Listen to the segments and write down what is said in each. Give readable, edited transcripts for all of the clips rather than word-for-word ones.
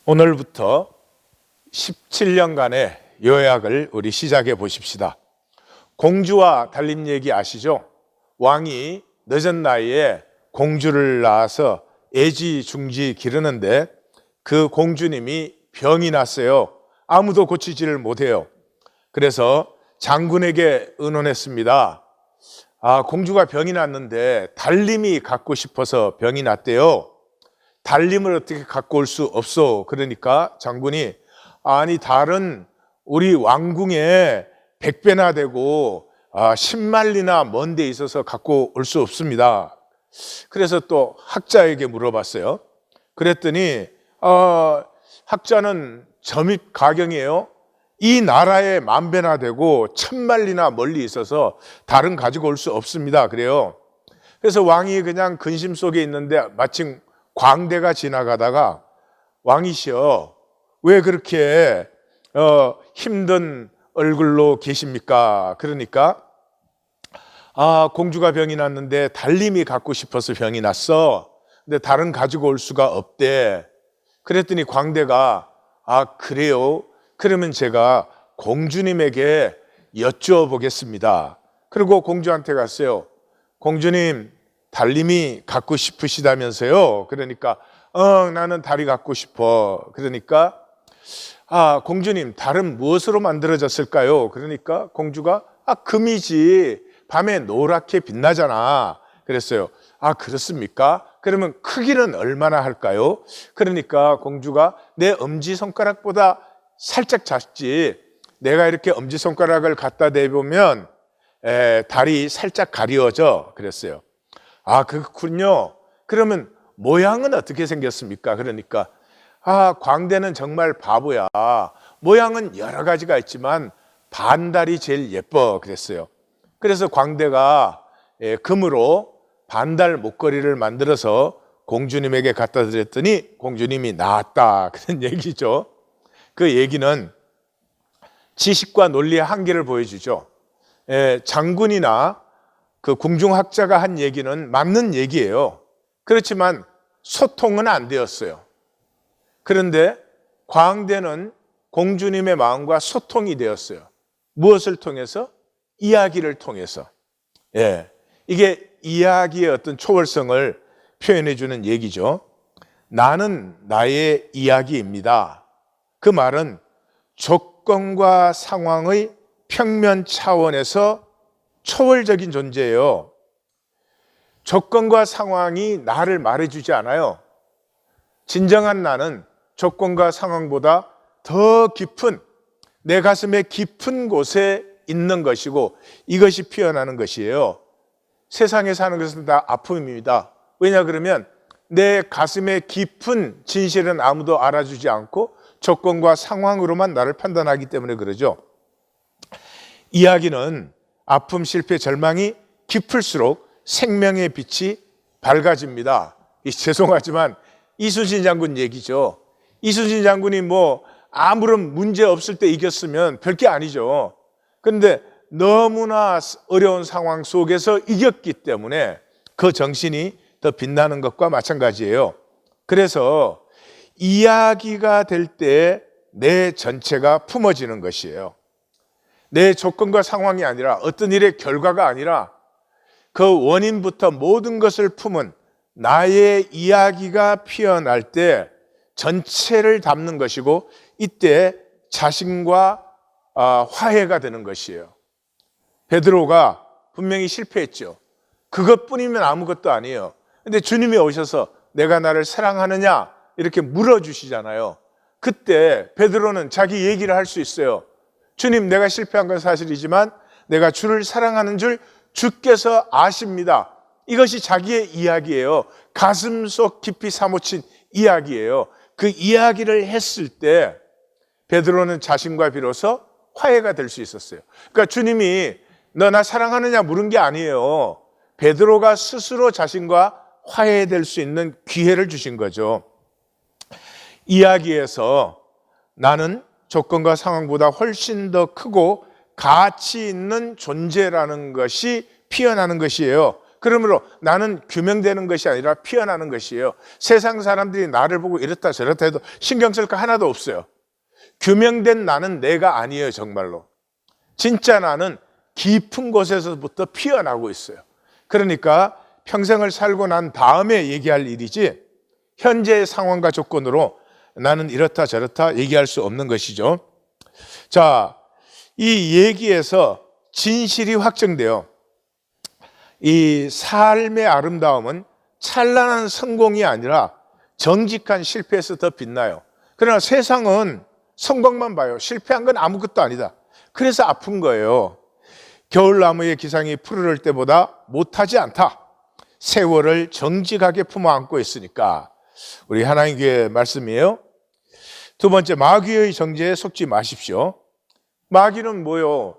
오늘부터 17년간의 요약을 우리 시작해 보십시다. 공주와 달림 얘기 아시죠? 왕이 늦은 나이에 공주를 낳아서 애지중지 기르는데 그 공주님이 병이 났어요. 아무도 고치지를 못해요. 그래서 장군에게 의논했습니다. 공주가 병이 났는데 달림이 갖고 싶어서 병이 났대요. 달림을 어떻게 갖고 올 수 없어. 그러니까 장군이 달은 우리 왕궁에 100배나 되고 10만리나 먼 데 있어서 갖고 올 수 없습니다. 그래서 또 학자에게 물어봤어요. 그랬더니 학자는 점입가경이에요. 이 나라에 10,000배나 되고 1000만리나 멀리 있어서 달은 가지고 올 수 없습니다. 그래요. 그래서 왕이 그냥 근심 속에 있는데 마침 광대가 지나가다가 왕이시여 왜 그렇게 힘든 얼굴로 계십니까? 그러니까 공주가 병이 났는데 달림이 갖고 싶어서 병이 났어. 근데 달은 가지고 올 수가 없대. 그랬더니 광대가 그래요? 그러면 제가 공주님에게 여쭈어보겠습니다. 그리고 공주한테 갔어요. 공주님 달림이 갖고 싶으시다면서요? 그러니까 나는 달이 갖고 싶어. 그러니까 공주님 달은 무엇으로 만들어졌을까요? 그러니까 공주가 금이지. 밤에 노랗게 빛나잖아. 그랬어요. 그렇습니까? 그러면 크기는 얼마나 할까요? 그러니까 공주가 내 엄지손가락보다 살짝 작지. 내가 이렇게 엄지손가락을 갖다 대보면 달이 살짝 가려져. 그랬어요. 그렇군요. 그러면 모양은 어떻게 생겼습니까? 그러니까 광대는 정말 바보야. 모양은 여러 가지가 있지만 반달이 제일 예뻐. 그랬어요. 그래서 광대가 금으로 반달 목걸이를 만들어서 공주님에게 갖다 드렸더니 공주님이 나았다. 그런 얘기죠. 그 얘기는 지식과 논리의 한계를 보여주죠. 장군이나 그 궁중학자가 한 얘기는 맞는 얘기예요. 그렇지만 소통은 안 되었어요. 그런데 광대는 공주님의 마음과 소통이 되었어요. 무엇을 통해서? 이야기를 통해서. 이게 이야기의 어떤 초월성을 표현해 주는 얘기죠. 나는 나의 이야기입니다. 그 말은 조건과 상황의 평면 차원에서 초월적인 존재예요. 조건과 상황이 나를 말해주지 않아요. 진정한 나는 조건과 상황보다 더 깊은 내 가슴의 깊은 곳에 있는 것이고 이것이 피어나는 것이에요. 세상에 사는 것은 다 아픔입니다. 왜냐 그러면 내 가슴의 깊은 진실은 아무도 알아주지 않고 조건과 상황으로만 나를 판단하기 때문에 그러죠. 이야기는 아픔, 실패, 절망이 깊을수록 생명의 빛이 밝아집니다. 죄송하지만 이순신 장군 얘기죠. 이순신 장군이 아무런 문제 없을 때 이겼으면 별게 아니죠. 그런데 너무나 어려운 상황 속에서 이겼기 때문에 그 정신이 더 빛나는 것과 마찬가지예요. 그래서 이야기가 될 때 내 전체가 품어지는 것이에요. 내 조건과 상황이 아니라 어떤 일의 결과가 아니라 그 원인부터 모든 것을 품은 나의 이야기가 피어날 때 전체를 담는 것이고 이때 자신과 화해가 되는 것이에요. 베드로가 분명히 실패했죠. 그것뿐이면 아무것도 아니에요. 근데 주님이 오셔서 내가 나를 사랑하느냐 이렇게 물어주시잖아요. 그때 베드로는 자기 얘기를 할 수 있어요. 주님, 내가 실패한 건 사실이지만 내가 주를 사랑하는 줄 주께서 아십니다. 이것이 자기의 이야기예요. 가슴속 깊이 사무친 이야기예요. 그 이야기를 했을 때 베드로는 자신과 비로소 화해가 될 수 있었어요. 그러니까 주님이 너 나 사랑하느냐 물은 게 아니에요. 베드로가 스스로 자신과 화해될 수 있는 기회를 주신 거죠. 이야기에서 나는 조건과 상황보다 훨씬 더 크고 가치 있는 존재라는 것이 피어나는 것이에요. 그러므로 나는 규명되는 것이 아니라 피어나는 것이에요. 세상 사람들이 나를 보고 이렇다 저렇다 해도 신경 쓸 거 하나도 없어요. 규명된 나는 내가 아니에요, 정말로. 진짜 나는 깊은 곳에서부터 피어나고 있어요. 그러니까 평생을 살고 난 다음에 얘기할 일이지 현재의 상황과 조건으로 나는 이렇다 저렇다 얘기할 수 없는 것이죠. 자, 이 얘기에서 진실이 확정돼요. 이 삶의 아름다움은 찬란한 성공이 아니라 정직한 실패에서 더 빛나요. 그러나 세상은 성공만 봐요. 실패한 건 아무것도 아니다. 그래서 아픈 거예요. 겨울나무의 기상이 푸르를 때보다 못하지 않다. 세월을 정직하게 품어 안고 있으니까. 우리 하나님 교회 말씀이에요. 두 번째, 마귀의 정죄에 속지 마십시오. 마귀는 뭐요?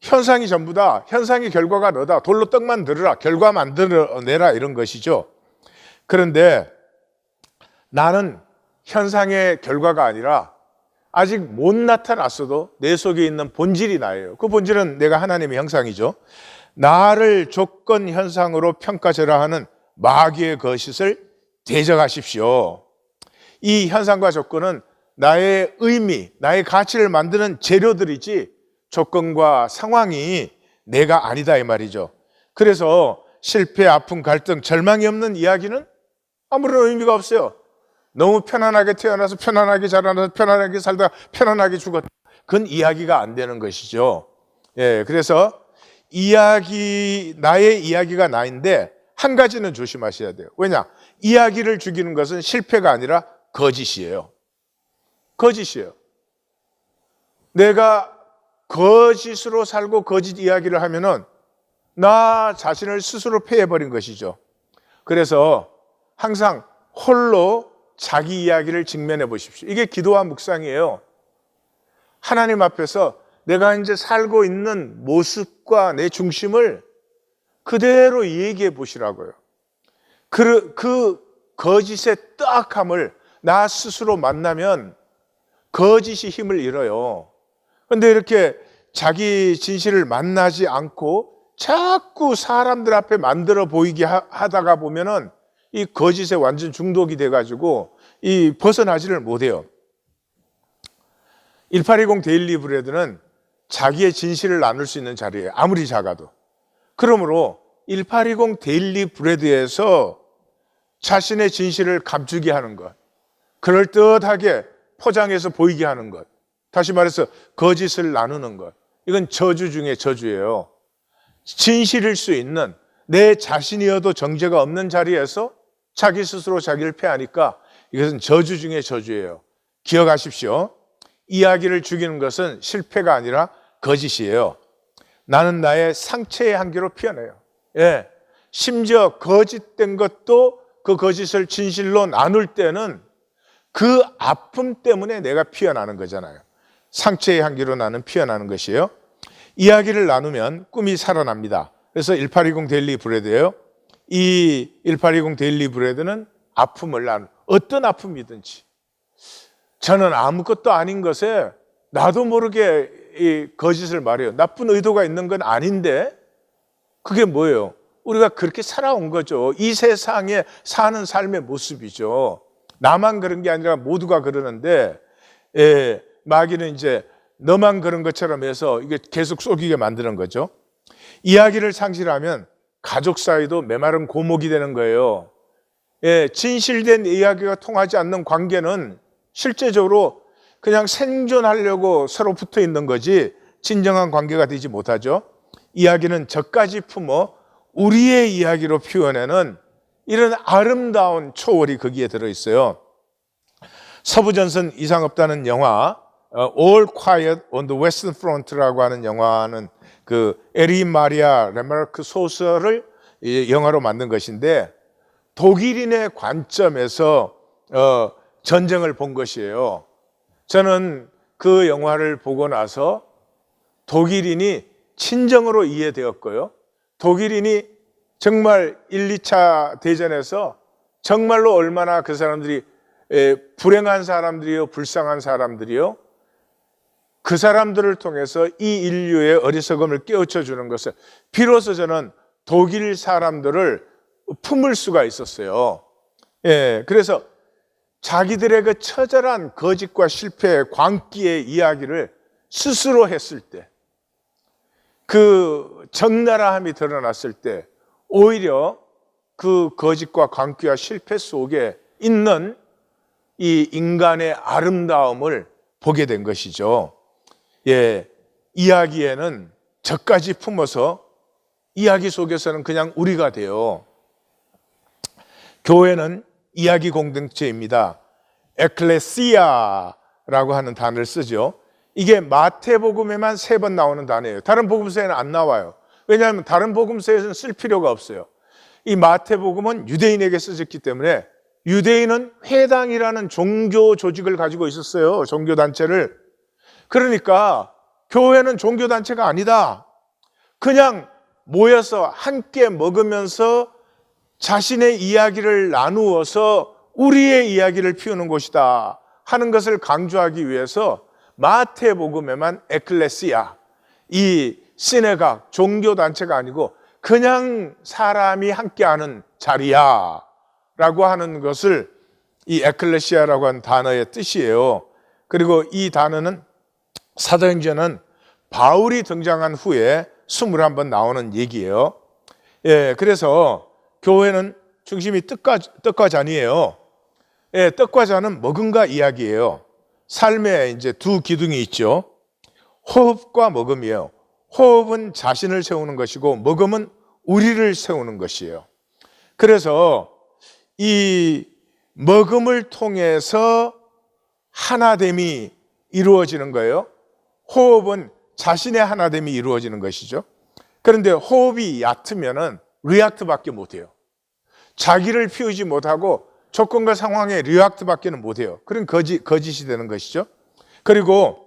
현상이 전부다. 현상의 결과가 너다. 돌로 떡 만들어라. 결과 만들어내라. 이런 것이죠. 그런데 나는 현상의 결과가 아니라 아직 못 나타났어도 내 속에 있는 본질이 나예요. 그 본질은 내가 하나님의 형상이죠. 나를 조건 현상으로 평가절하하는 마귀의 거짓을 대적하십시오. 이 현상과 조건은 나의 의미, 나의 가치를 만드는 재료들이지 조건과 상황이 내가 아니다 이 말이죠. 그래서 실패, 아픔, 갈등, 절망이 없는 이야기는 아무런 의미가 없어요. 너무 편안하게 태어나서 편안하게 자라나서 편안하게 살다가 편안하게 죽었다. 그건 이야기가 안 되는 것이죠. 예, 그래서 나의 이야기가 나인데 한 가지는 조심하셔야 돼요. 왜냐? 이야기를 죽이는 것은 실패가 아니라 거짓이에요. 거짓이에요. 내가 거짓으로 살고 거짓 이야기를 하면은 나 자신을 스스로 폐해버린 것이죠. 그래서 항상 홀로 자기 이야기를 직면해 보십시오. 이게 기도와 묵상이에요. 하나님 앞에서 내가 이제 살고 있는 모습과 내 중심을 그대로 얘기해 보시라고요. 그 거짓의 뜨악함을 나 스스로 만나면 거짓이 힘을 잃어요. 그런데 이렇게 자기 진실을 만나지 않고 자꾸 사람들 앞에 만들어 보이게 하다가 보면은 이 거짓에 완전 중독이 돼가지고 이 벗어나지를 못해요. 1820 데일리 브레드는 자기의 진실을 나눌 수 있는 자리예요. 아무리 작아도. 그러므로 1820 데일리 브레드에서 자신의 진실을 감추게 하는 것, 그럴듯하게 포장해서 보이게 하는 것, 다시 말해서 거짓을 나누는 것, 이건 저주 중에 저주예요. 진실일 수 있는 내 자신이어도 정죄가 없는 자리에서 자기 스스로 자기를 폐하니까 이것은 저주 중에 저주예요. 기억하십시오. 이야기를 죽이는 것은 실패가 아니라 거짓이에요. 나는 나의 상체의 한계로 피어나요. 예. 심지어 거짓된 것도 그 거짓을 진실로 나눌 때는 그 아픔 때문에 내가 피어나는 거잖아요. 상체의 한계로 나는 피어나는 것이에요. 이야기를 나누면 꿈이 살아납니다. 그래서 1820 데일리 브레드예요. 이 1820 데일리 브레드는 아픔을 어떤 아픔이든지 저는 아무것도 아닌 것에 나도 모르게 이 거짓을 말해요. 나쁜 의도가 있는 건 아닌데 그게 뭐예요? 우리가 그렇게 살아온 거죠. 이 세상에 사는 삶의 모습이죠. 나만 그런 게 아니라 모두가 그러는데 마귀는 이제 너만 그런 것처럼 해서 이게 계속 속이게 만드는 거죠. 이야기를 상실하면 가족 사이도 메마른 고목이 되는 거예요. 진실된 이야기가 통하지 않는 관계는 실제적으로 그냥 생존하려고 서로 붙어 있는 거지 진정한 관계가 되지 못하죠. 이야기는 저까지 품어 우리의 이야기로 표현하는 이런 아름다운 초월이 거기에 들어있어요. 서부전선 이상 없다는 영화 All Quiet on the Western Front라고 하는 영화는 그 에리 마리아 레마르크 소설을 영화로 만든 것인데 독일인의 관점에서 전쟁을 본 것이에요. 저는 그 영화를 보고 나서 독일인이 친정으로 이해되었고요. 독일인이 정말 1, 2차 대전에서 정말로 얼마나 그 사람들이 불행한 사람들이요, 불쌍한 사람들이요. 그 사람들을 통해서 이 인류의 어리석음을 깨우쳐 주는 것을 비로소 저는 독일 사람들을 품을 수가 있었어요. 예, 그래서 자기들의 그 처절한 거짓과 실패, 광기의 이야기를 스스로 했을 때, 그 적나라함이 드러났을 때 오히려 그 거짓과 광기와 실패 속에 있는 이 인간의 아름다움을 보게 된 것이죠. 예, 이야기에는 저까지 품어서 이야기 속에서는 그냥 우리가 돼요. 교회는 이야기 공동체입니다. 에클레시아라고 하는 단어를 쓰죠. 이게 마태복음에만 3번 나오는 단어예요. 다른 복음서에는 안 나와요. 왜냐하면 다른 복음서에서는 쓸 필요가 없어요. 이 마태복음은 유대인에게 쓰였기 때문에, 유대인은 회당이라는 종교 조직을 가지고 있었어요. 종교단체를. 그러니까 교회는 종교단체가 아니다. 그냥 모여서 함께 먹으면서 자신의 이야기를 나누어서 우리의 이야기를 피우는 곳이다 하는 것을 강조하기 위해서 마태복음에만 에클레시아, 이 시네각, 종교단체가 아니고 그냥 사람이 함께하는 자리야 라고 하는 것을 이 에클레시아라고 하는 단어의 뜻이에요. 그리고 이 단어는 사도행전은 바울이 등장한 후에 21번 나오는 얘기예요. 예, 그래서 교회는 중심이 떡과 잔이에요. 예, 떡과 잔은 먹음과 이야기예요. 삶에 이제 두 기둥이 있죠. 호흡과 먹음이에요. 호흡은 자신을 세우는 것이고 먹음은 우리를 세우는 것이에요. 그래서 이 먹음을 통해서 하나됨이 이루어지는 거예요. 호흡은 자신의 하나됨이 이루어지는 것이죠. 그런데 호흡이 얕으면은 리액트밖에 못해요. 자기를 피우지 못하고 조건과 상황에 리액트밖에는 못해요. 그런 거짓이 되는 것이죠. 그리고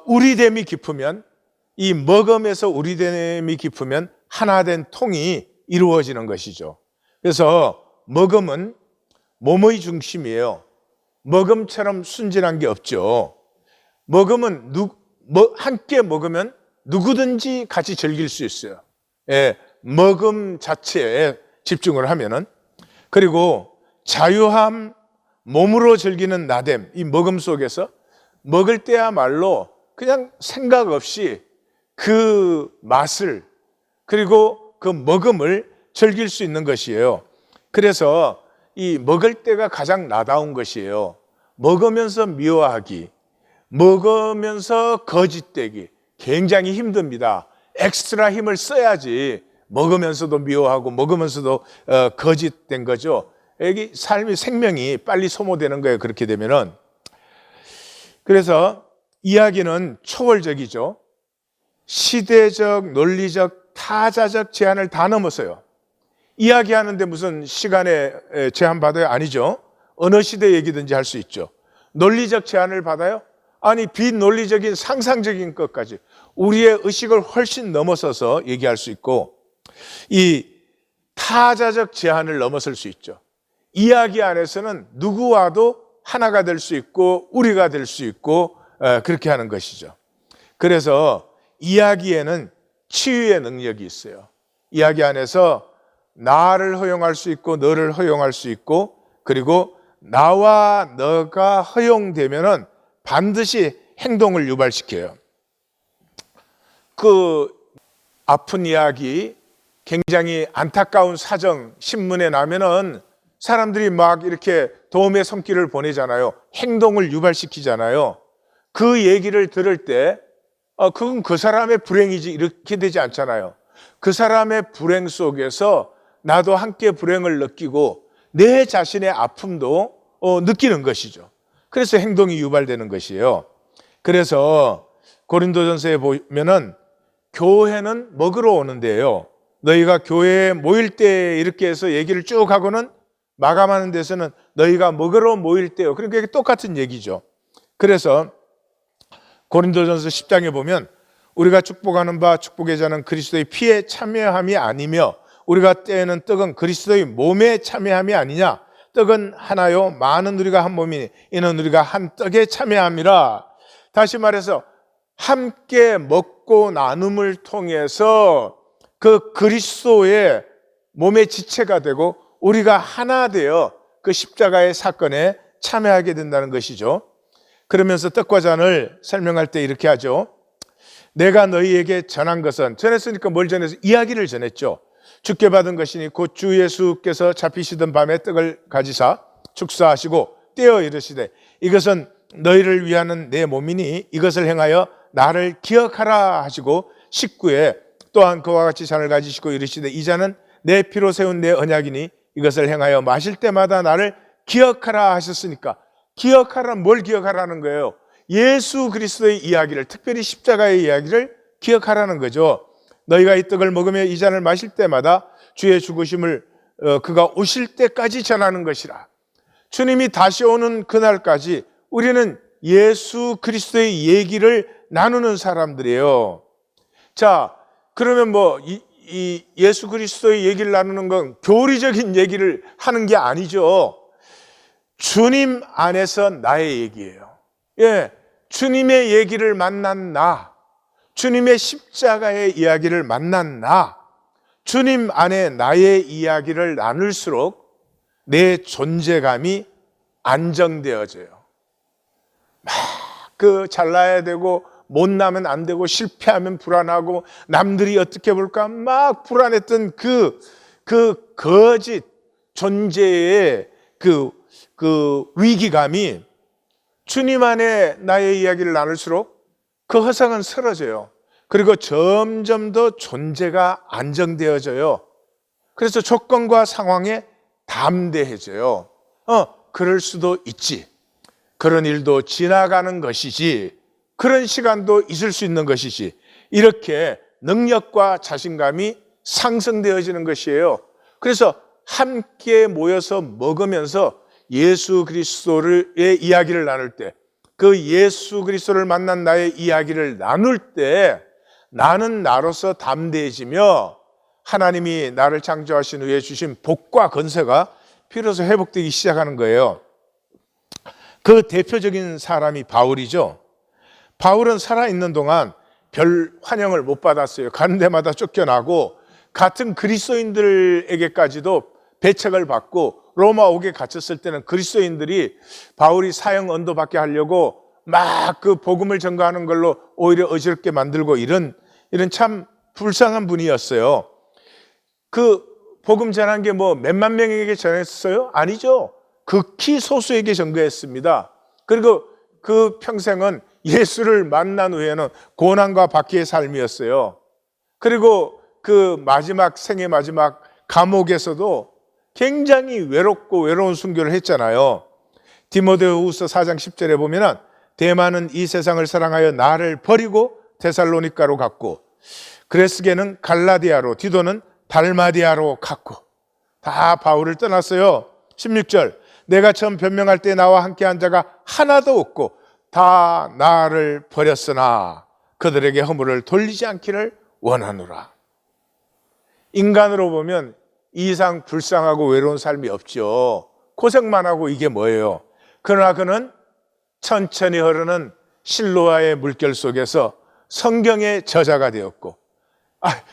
우리됨이 깊으면, 이 먹음에서 우리됨이 깊으면 하나된 통이 이루어지는 것이죠. 그래서 먹음은 몸의 중심이에요. 먹음처럼 순진한 게 없죠. 먹음은 함께 먹으면 누구든지 같이 즐길 수 있어요. 예, 먹음 자체에 집중을 하면은. 그리고 자유함, 몸으로 즐기는 나됨, 이 먹음 속에서 먹을 때야말로 그냥 생각 없이 그 맛을, 그리고 그 먹음을 즐길 수 있는 것이에요. 그래서 이 먹을 때가 가장 나다운 것이에요. 먹으면서 미워하기, 먹으면서 거짓되기 굉장히 힘듭니다. 엑스트라 힘을 써야지 먹으면서도 미워하고 먹으면서도 거짓된 거죠. 여기 삶의 생명이 빨리 소모되는 거예요. 그렇게 되면은. 그래서 이야기는 초월적이죠. 시대적, 논리적, 타자적 제한을 다 넘어서요. 이야기하는데 무슨 시간에 제한 받아요? 아니죠. 어느 시대 얘기든지 할 수 있죠. 논리적 제한을 받아요? 아니, 비논리적인 상상적인 것까지 우리의 의식을 훨씬 넘어서서 얘기할 수 있고, 이 타자적 제한을 넘어설 수 있죠. 이야기 안에서는 누구와도 하나가 될 수 있고 우리가 될 수 있고 그렇게 하는 것이죠. 그래서 이야기에는 치유의 능력이 있어요. 이야기 안에서 나를 허용할 수 있고 너를 허용할 수 있고, 그리고 나와 너가 허용되면은 반드시 행동을 유발시켜요. 그 아픈 이야기, 굉장히 안타까운 사정 신문에 나면은 사람들이 막 이렇게 도움의 손길을 보내잖아요. 행동을 유발시키잖아요. 그 얘기를 들을 때 그건 그 사람의 불행이지 이렇게 되지 않잖아요. 그 사람의 불행 속에서 나도 함께 불행을 느끼고 내 자신의 아픔도 느끼는 것이죠. 그래서 행동이 유발되는 것이에요. 그래서 고린도전서에 보면은 교회는 먹으러 오는데요, 너희가 교회에 모일 때 이렇게 해서 얘기를 쭉 하고는 마감하는 데서는 너희가 먹으러 모일 때요. 그러니까 이게 똑같은 얘기죠. 그래서 고린도전서 10장에 보면 우리가 축복하는 바 축복의 자는 그리스도의 피에 참여함이 아니며 우리가 떼는 떡은 그리스도의 몸에 참여함이 아니냐. 떡은 하나요 많은 우리가 한 몸이니 이는 우리가 한 떡에 참여함이라. 다시 말해서 함께 먹고 나눔을 통해서 그 그리스도의 몸의 지체가 되고 우리가 하나 되어 그 십자가의 사건에 참여하게 된다는 것이죠. 그러면서 떡과 잔을 설명할 때 이렇게 하죠. 내가 너희에게 전한 것은, 전했으니까 뭘 전해서 이야기를 전했죠. 주께 받은 것이니 곧 주 예수께서 잡히시던 밤에 떡을 가지사 축사하시고 떼어 이르시되 이것은 너희를 위하는 내 몸이니 이것을 행하여 나를 기억하라 하시고 19에 또한 그와 같이 잔을 가지시고 이르시되 이 잔은 내 피로 세운 내 언약이니 이것을 행하여 마실 때마다 나를 기억하라 하셨으니까, 기억하라, 뭘 기억하라는 거예요? 예수 그리스도의 이야기를, 특별히 십자가의 이야기를 기억하라는 거죠. 너희가 이 떡을 먹으며 이 잔을 마실 때마다 주의 죽으심을 그가 오실 때까지 전하는 것이라. 주님이 다시 오는 그날까지 우리는 예수 그리스도의 얘기를 나누는 사람들이에요. 자, 그러면 이 예수 그리스도의 얘기를 나누는 건 교리적인 얘기를 하는 게 아니죠. 주님 안에서 나의 얘기예요. 예, 주님의 얘기를 만난 나, 주님의 십자가의 이야기를 만난 나, 주님 안에 나의 이야기를 나눌수록 내 존재감이 안정되어져요. 막 잘나야 되고 못나면 안 되고 실패하면 불안하고 남들이 어떻게 볼까 막 불안했던 그 거짓 존재의 그 위기감이 주님 안에 나의 이야기를 나눌수록 그 허상은 사라져요. 그리고 점점 더 존재가 안정되어져요. 그래서 조건과 상황에 담대해져요. 그럴 수도 있지. 그런 일도 지나가는 것이지. 그런 시간도 있을 수 있는 것이지. 이렇게 능력과 자신감이 상승되어지는 것이에요. 그래서 함께 모여서 먹으면서 예수 그리스도의 이야기를 나눌 때, 그 예수 그리스도를 만난 나의 이야기를 나눌 때 나는 나로서 담대해지며 하나님이 나를 창조하신 후에 주신 복과 건세가 비로소 회복되기 시작하는 거예요. 그 대표적인 사람이 바울이죠. 바울은 살아있는 동안 별 환영을 못 받았어요. 가는 데마다 쫓겨나고 같은 그리스도인들에게까지도 배척을 받고 로마 옥에 갇혔을 때는 그리스도인들이 바울이 사형 언도받게 하려고 막 그 복음을 전가하는 걸로 오히려 어지럽게 만들고 이런 참 불쌍한 분이었어요. 그 복음 전한 게 몇만 명에게 전했어요? 아니죠. 극히 소수에게 전가했습니다. 그리고 그 평생은 예수를 만난 후에는 고난과 박해의 삶이었어요. 그리고 그 마지막 생의 마지막 감옥에서도 굉장히 외롭고 외로운 순교를 했잖아요. 디모데후서 4장 10절에 보면은 데마는 이 세상을 사랑하여 나를 버리고 데살로니가로 갔고 그레스게는 갈라디아로, 디도는 달마디아로 갔고 다 바울을 떠났어요. 16절 내가 처음 변명할 때 나와 함께한 자가 하나도 없고 다 나를 버렸으나 그들에게 허물을 돌리지 않기를 원하노라. 인간으로 보면 이 이상 불쌍하고 외로운 삶이 없죠. 고생만 하고 이게 뭐예요? 그러나 그는 천천히 흐르는 실로아의 물결 속에서 성경의 저자가 되었고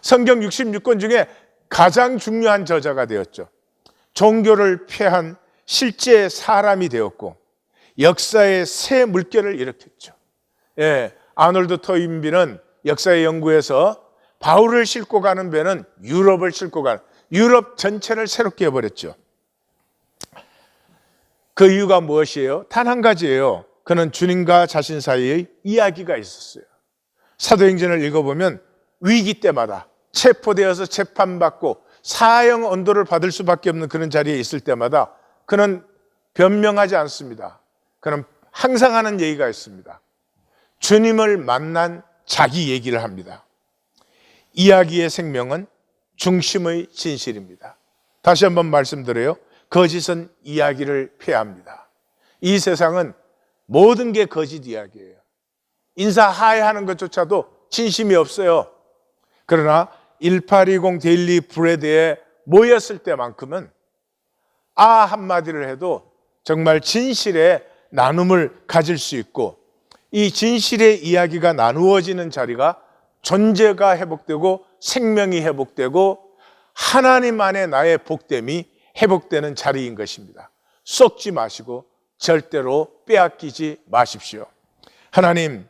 성경 66권 중에 가장 중요한 저자가 되었죠. 종교를 폐한 실제 사람이 되었고 역사의 새 물결을 일으켰죠. 예, 아놀드 토인비는 역사의 연구에서 바울을 싣고 가는 배는 유럽을 싣고 가는, 유럽 전체를 새롭게 해버렸죠. 그 이유가 무엇이에요? 단 한 가지예요. 그는 주님과 자신 사이의 이야기가 있었어요. 사도행전을 읽어보면 위기 때마다 체포되어서 재판받고 사형 언도를 받을 수밖에 없는 그런 자리에 있을 때마다 그는 변명하지 않습니다. 그는 항상 하는 얘기가 있습니다. 주님을 만난 자기 얘기를 합니다. 이야기의 생명은 중심의 진실입니다. 다시 한번 말씀드려요. 거짓은 이야기를 폐합니다. 이 세상은 모든 게 거짓 이야기예요. 인사 하회하는 것조차도 진심이 없어요. 그러나 1820 데일리 브레드에 모였을 때만큼은 한마디를 해도 정말 진실의 나눔을 가질 수 있고 이 진실의 이야기가 나누어지는 자리가 존재가 회복되고 생명이 회복되고 하나님 안에 나의 복됨이 회복되는 자리인 것입니다. 썩지 마시고 절대로 빼앗기지 마십시오. 하나님,